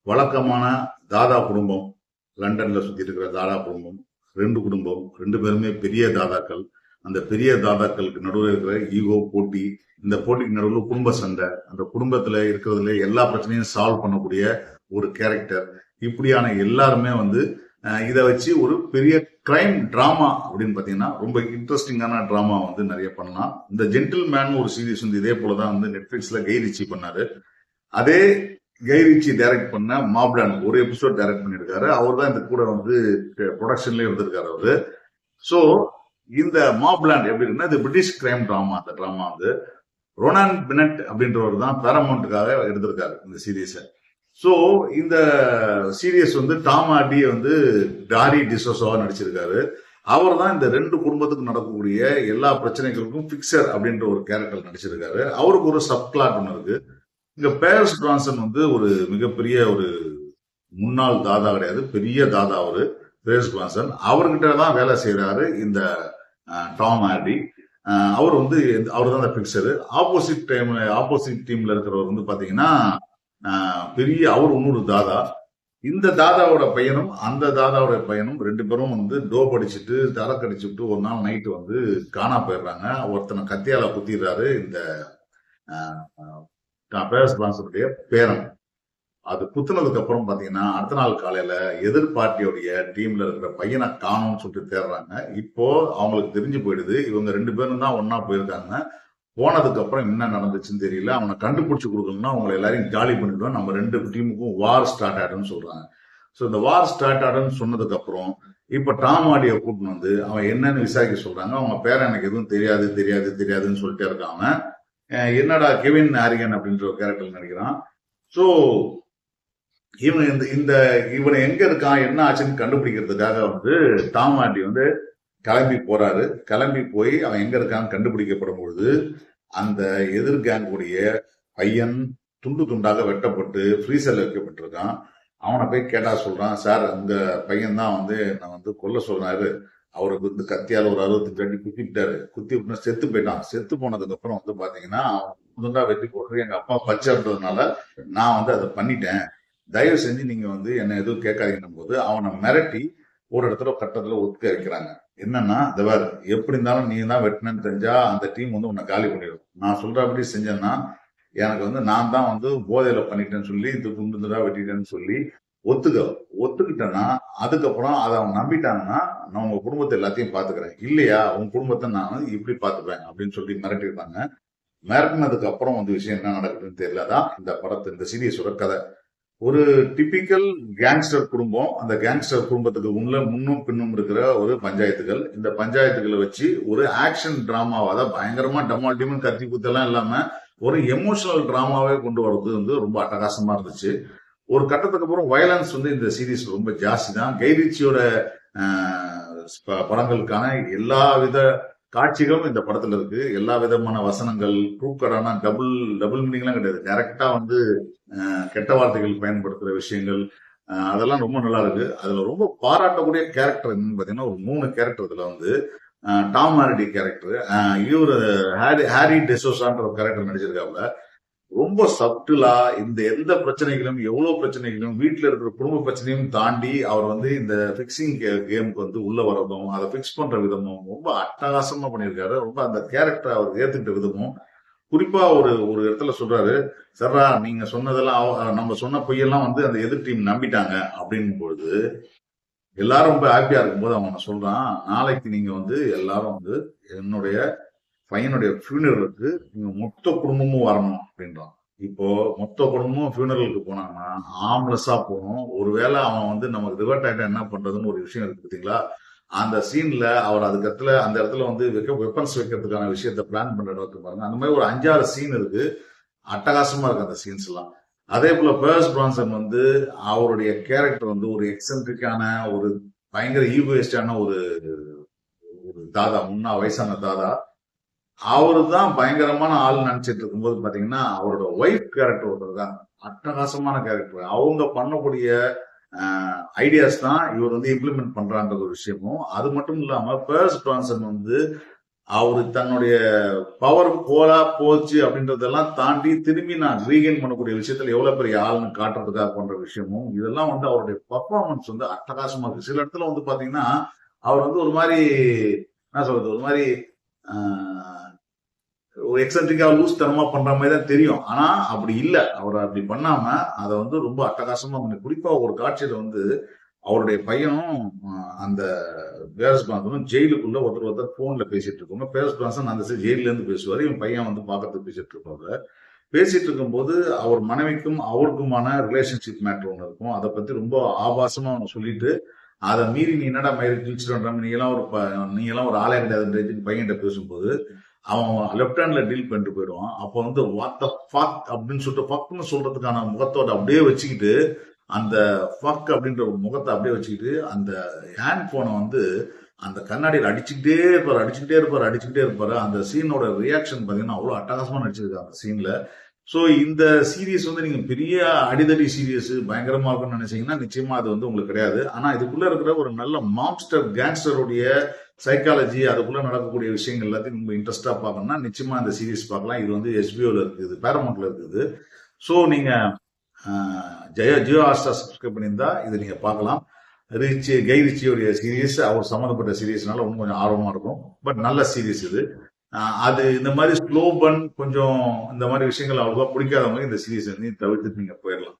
வழக்கமான தாதா குடும்பம், லண்டன்ல சுத்தி இருக்கிற தாதா குடும்பம், ரெண்டு பேருமே பெரிய தாதாக்கள். அந்த பெரிய தாதாக்களுக்கு நடுவில் இருக்கிற ஈகோ போட்டி, இந்த போட்டிக்கு நடுவில் குடும்ப சண்டை, அந்த குடும்பத்துல இருக்கிறதுல எல்லா பிரச்சனையும் சால்வ் பண்ணக்கூடிய ஒரு கேரக்டர். இப்படியான எல்லாருமே இதை வச்சு ஒரு பெரிய கிரைம் டிராமா அப்படின்னு பாத்தீங்கன்னா ரொம்ப இன்ட்ரெஸ்டிங்கான டிராமா நிறைய பண்ணலாம். இந்த ஜென்டில் மேன் ஒரு சீரீஸ் இதே போலதான் நெட்ஃபிளிக்ஸ்ல கை ரிச்சி பண்ணாரு. அதே கை ரிச்சி டைரக்ட் பண்ண மாப்லான் ஒரு எபிசோட் டைரக்ட் பண்ணிருக்காரு. அவர் தான் இந்த கூட ப்ரொடக்ஷன்ல இருந்திருக்காரு அவரு. சோ இந்த மாப்லாண்ட் எப்படின்னா இது பிரிட்டிஷ் கிரைம் டிராமா. அந்த டிராமா ரொனான் பெனட் அப்படின்றவர் தான் பேரமௌண்ட்டுக்காக எடுத்திருக்காரு இந்த சீரீஸ. சோ இந்த சீரியஸ் டாம் ஹார்டி டாரி டிசோசாவா நடிச்சிருக்காரு. அவர் தான் இந்த ரெண்டு குடும்பத்துக்கு நடக்கக்கூடிய எல்லா பிரச்சனைகளுக்கும் பிக்சர் அப்படின்ற ஒரு கேரக்டர் நடிச்சிருக்காரு. அவருக்கு ஒரு சப்கிளாட் ஒன்று இருக்கு. இங்க பேர்ஸ் பிரான்சன் ஒரு மிகப்பெரிய ஒரு முன்னாள் தாதா கிடையாது, பெரிய தாதா அவரு. பேர்ஸ் பிரான்சன் அவர்கிட்ட தான் வேலை செய்யறாரு இந்த டாம் ஹார்டி. அவர் அவர் தான் பிக்சர். ஆப்போசிட் டீம்ல இருக்கிறவர் பாத்தீங்கன்னா பெரிய அவர் இன்னொரு தாதா. இந்த தாதாவோட பையனும் அந்த தாதாவோட பையனும் ரெண்டு பேரும் டோப் அடிச்சுட்டு தரக்கடிச்சுட்டு ஒரு நாள் நைட்டு காணா போயிடுறாங்க. ஒருத்தனை கத்தியால குத்திடுறாரு இந்த பேர்ஸ் பிரான்சனுடைய பேரன். அது குத்துனதுக்கு அப்புறம் பாத்தீங்கன்னா அடுத்த நாள் காலையில எதிர்பார்ட்டியோடைய டீம்ல இருக்கிற பையனை காணும்னு சொல்லிட்டு தேடுறாங்க. இப்போ அவங்களுக்கு தெரிஞ்சு போயிடுது இவங்க ரெண்டு பேரும் தான் ஒன்னா போயிருக்காங்க. போனதுக்கு அப்புறம் என்ன நடந்துச்சுன்னு தெரியல. அவனை கண்டுபிடிச்சு கொடுக்கணும்னா அவங்க எல்லாரையும் காலி பண்ணிடுவோம், நம்ம ரெண்டு டீமுக்கும் வார் ஸ்டார்ட் ஆயிடும்னு சொல்றாங்க. ஸோ இந்த வார் ஸ்டார்ட் ஆயிடும்னு சொன்னதுக்கு அப்புறம் இப்ப டாம் ஹார்டியை கூட்டின்னு அவன் என்னன்னு விசாரிக்க சொல்றாங்க. அவங்க பேரன் எனக்கு எதுவும் தெரியாதுன்னு சொல்லிட்டே இருக்காங்க. என்னடா கெவின் ஹாரிகன் அப்படின்ற ஒரு கேரக்டர் நினைக்கிறான். ஸோ இவனை எங்க இருக்கான் என்ன ஆச்சுன்னு கண்டுபிடிக்கிறதுக்காக டாம் ஹார்டி கிளம்பி போறாரு. கிளம்பி போய் அவன் எங்க இருக்கான்னு கண்டுபிடிக்கப்படும் பொழுது அந்த எதிர் கேங்குடைய பையன் துண்டு துண்டாக வெட்டப்பட்டு ஃப்ரீசர்ல வைக்கப்பட்டிருக்கான். அவனை போய் கேட்டா சொல்றான், சார் உங்க பையன் தான் நான் கொல்ல சொல்றாரு. அவருக்கு கத்தியால ஒரு 65 அடி குத்திட்டாரு. குத்தி விட்டு செத்து போயிட்டான். செத்து போனதுக்கு அப்புறம் பாத்தீங்கன்னா துண்டா வெட்டி போட்டு எங்க அப்பா பச்சைன்றதுனால நான் அதை பண்ணிட்டேன். தயவு செஞ்சு நீங்க என்ன எதுவும் கேட்காதீங்கன்னும் போது அவனை மிரட்டி ஒரு இடத்துல கட்டத்துல ஒத்துக்க வைக்கிறாங்க. என்னன்னா எப்படி இருந்தாலும் நீ தான் வெட்டினு தெரிஞ்சா அந்த டீம் உன்னை காலி பண்ணிடும். நான் சொல்றபடி செஞ்சேன்னா எனக்கு நான் தான் போதையில பண்ணிட்டேன்னு சொல்லி இது துண்டுதா வெட்டிட்டேன்னு சொல்லி ஒத்துக்கிட்டேன்னா அதுக்கப்புறம் அதை அவன் நம்பிட்டாங்கன்னா நான் உங்க குடும்பத்தை எல்லாத்தையும் பாத்துக்கிறேன், இல்லையா உங்க குடும்பத்தை நான் இப்படி பாத்துப்பேன் அப்படின்னு சொல்லி மிரட்டிருந்தாங்க. மிரட்டினதுக்கு அப்புறம் விஷயம் என்ன நடக்குதுன்னு தெரியலதான் இந்த சீரியஸோட கதை. ஒரு டிபிக்கல் கேங்ஸ்டர் குடும்பம். அந்த கேங்ஸ்டர் குடும்பத்துக்கு முன்னும் பின்னும் இருக்கிற ஒரு பஞ்சாயத்துகள். இந்த பஞ்சாயத்துகளை வச்சு ஒரு ஆக்ஷன் டிராமாவா பயங்கரமா டமால் டிமன் கத்தி குத்தெல்லாம் இல்லாம ஒரு எமோஷனல் டிராமாவே கொண்டு வர்றது ரொம்ப அட்டகாசமா இருந்துச்சு. ஒரு கட்டத்துக்கு அப்புறம் வயலன்ஸ் இந்த சீரீஸ் ரொம்ப ஜாஸ்தி தான். கைரிச்சியோட படங்களுக்கான எல்லா வித காட்சிகளும் இந்த படத்துல இருக்கு. எல்லா விதமான வசனங்கள் ட்ரூக்கடான டபுள் மீனிங்லாம் கிடையாது. டைரக்டா கெட்ட வார்த்தைகள் பயன்படுத்துற விஷயங்கள் அதெல்லாம் ரொம்ப நல்லா இருக்கு. அதுல ரொம்ப பாராட்டக்கூடிய கேரக்டர் என்னன்னு பாத்தீங்கன்னா ஒரு 3 கேரக்டர். இதுல டாம் ஹார்டி கேரக்டர், இவரு ஹாரி டெசோசான்ற ஒரு கேரக்டர் நடிச்சிருக்காப்புல. ரொம்ப சப்டிலா எந்த பிரச்சனைகளும் எவ்வளவு பிரச்சனைகளும் வீட்டுல இருக்கிற குடும்ப பிரச்சனையும் தாண்டி அவர் இந்த பிக்சிங் கேமுக்கு உள்ள வரதும் அதை பிக்ஸ் பண்ற விதமும் ரொம்ப அட்டகாசமா பண்ணியிருக்காரு. ரொம்ப அந்த கேரக்டர் அவர் ஏத்துக்கிட்ட விதமும் குறிப்பா ஒரு இடத்துல சொல்றாரு, சர்ரா நீங்க சொன்னதெல்லாம் நம்ம சொன்ன பொய்யெல்லாம் அந்த எதிர் டீம் நம்பிட்டாங்க அப்படின்னும் பொழுது எல்லாரும் ரொம்ப ஹாப்பியா இருக்கும்போது அவன் சொல்றான், நாளைக்கு நீங்க எல்லாரும் என்னுடைய பையனுடைய ஃபியூனரலுக்கு நீங்க மொத்த குடும்பமும் வரணும் அப்படின்றான். இப்போ மொத்த குடும்பமும் ஃபியூனரலுக்கு போனாங்கன்னா ஆம்லெஸ்ஸா போகணும். ஒருவேளை அவன் நமக்கு ரிவர்ட் ஆயிட்டா என்ன பண்றதுன்னு ஒரு விஷயம் இருக்கு பார்த்தீங்களா. அந்த சீன்ல அவர் அந்த இடத்துல வெப்பன்ஸ் வைக்கிறதுக்கான விஷயத்த பிளான் பண்றது பாருங்க. அந்த மாதிரி ஒரு 5-6 சீன் இருக்கு. அட்டகாசமா இருக்கு அந்த சீன்ஸ் எல்லாம். அதே போல பேர்ஸ் பிரான்சன் அவருடைய கேரக்டர் ஒரு எக்ஸென்ட்ரிக்கான ஒரு பயங்கர ஈகோயிஸ்டான ஒரு தாதா, வயசான தாதா. அவரு தான் பயங்கரமான ஆள் நினைச்சிட்டு இருக்கும்போது பாத்தீங்கன்னா அவரோட ஒய்ஃப் கேரக்டர் ஒருத்தர் தான் அட்டகாசமான கேரக்டர். அவங்க பண்ணக்கூடிய ஐடியாஸ் தான் இவர் இம்ப்ளிமெண்ட் பண்றான்ற ஒரு விஷயமும். அது மட்டும் இல்லாம பேர்ஸ் பிரான்சன் அவரு தன்னுடைய பவர் கோலா போச்சு அப்படின்றதெல்லாம் தாண்டி திரும்பி நான் ரீகெயின் பண்ணக்கூடிய விஷயத்துல எவ்வளவு பெரிய ஆளுன்னு காட்டுறதுக்காக பண்ற விஷயமும் இதெல்லாம் வந்து அவருடைய பர்ஃபார்மன்ஸ் வந்து அட்டகாசமா இருக்கு. சில இடத்துல வந்து பாத்தீங்கன்னா அவர் வந்து ஒரு மாதிரி என்ன சொல்றது, ஒரு மாதிரி ஒரு எக்ஸென்ட்ரிக்கா லூஸ் தனமா பண்ற மாதிரி தான் தெரியும். ஆனா அப்படி இல்ல, அவர் அப்படி பண்ணாம அதை வந்து ரொம்ப அட்டகாசமா பண்ணி, குறிப்பா ஒரு காட்சியில வந்து அவருடைய பையனும் அந்த பேரஸ் பிரான்சனும் ஜெயிலுக்குள்ள ஒருத்தர் போன்ல பேசிட்டு இருக்காங்க. பேரஸ் பிரான்சன் அந்த ஜெயில இருந்து பேசுவாரு, இவன் பையன் வந்து பாக்கிறதுக்கு பேசிட்டு இருப்பாங்க. பேசிட்டு இருக்கும்போது அவர் மனைவிக்கும் அவருக்குமான ரிலேஷன்ஷிப் மேட்டர் ஒன்று இருக்கும். அதை பத்தி ரொம்ப ஆபாசமா அவனை சொல்லிட்டு, அதை மீறி நீ என்னடா மயிறு கிழிச்சிட்டு நீ எல்லாம் ஒரு ஆளே கிடையாது பையன்கிட்ட பேசும்போது அவன் லெப்ட் ஹேண்ட்ல டீல் பண்ணிட்டு போயிடுவான். அப்போ வந்து வாட் த ஃபக் அப்படின்னு சொல்லிட்டு ஃபக்னு சொல்றதுக்கான முகத்தோட அப்படியே வச்சுக்கிட்டு, அந்த ஃபக் அப்படின்ற ஒரு முகத்தை அப்படியே வச்சுக்கிட்டு அந்த ஹேண்ட் போனை வந்து அந்த கண்ணாடியில் அடிச்சுக்கிட்டே இருப்பாரு. அந்த சீனோட ரியாக்ஷன் பாத்தீங்கன்னா அவ்வளவு அட்டகாசமா நடிச்சிருக்காங்க அந்த சீன்ல. ஸோ இந்த சீரீஸ் வந்து நீங்க பெரிய அடிதடி சீரியஸ் பயங்கரமா இருக்கும்னு நினைச்சீங்கன்னா நிச்சயமா அது வந்து உங்களுக்கு கிடையாது. ஆனா இதுக்குள்ள இருக்கிற ஒரு நல்ல மான்ஸ்டர் கேங்ஸ்டருடைய சைக்காலஜி, அதுக்குள்ள நடக்கக்கூடிய விஷயங்கள் எல்லாத்தையும் ரொம்ப இன்ட்ரெஸ்டா பார்க்கணும்னா நிச்சயமா இந்த சீரீஸ் பார்க்கலாம். இது வந்து எஸ்பிஓல இருக்குது, பேரமௌண்ட்ல இருக்குது. ஸோ நீங்க ஜியோ ஹாட்ஸ்டார் சப்ஸ்கிரைப் பண்ணியிருந்தா இது நீங்க பார்க்கலாம். கை ரிச்சியோடைய சீரீஸ் அவர் சம்மந்தப்பட்ட சீரீஸ்னால இன்னும் கொஞ்சம் ஆர்வமா இருக்கும். பட் நல்ல சீரீஸ் இது. அது இந்த மாதிரி ஸ்லோ பன் கொஞ்சம் இந்த மாதிரி விஷயங்கள் அவ்வளவா பிடிக்காதவங்க இந்த சீரீஸ் வந்து தவிர்த்துட்டு நீங்க போயிடலாம்.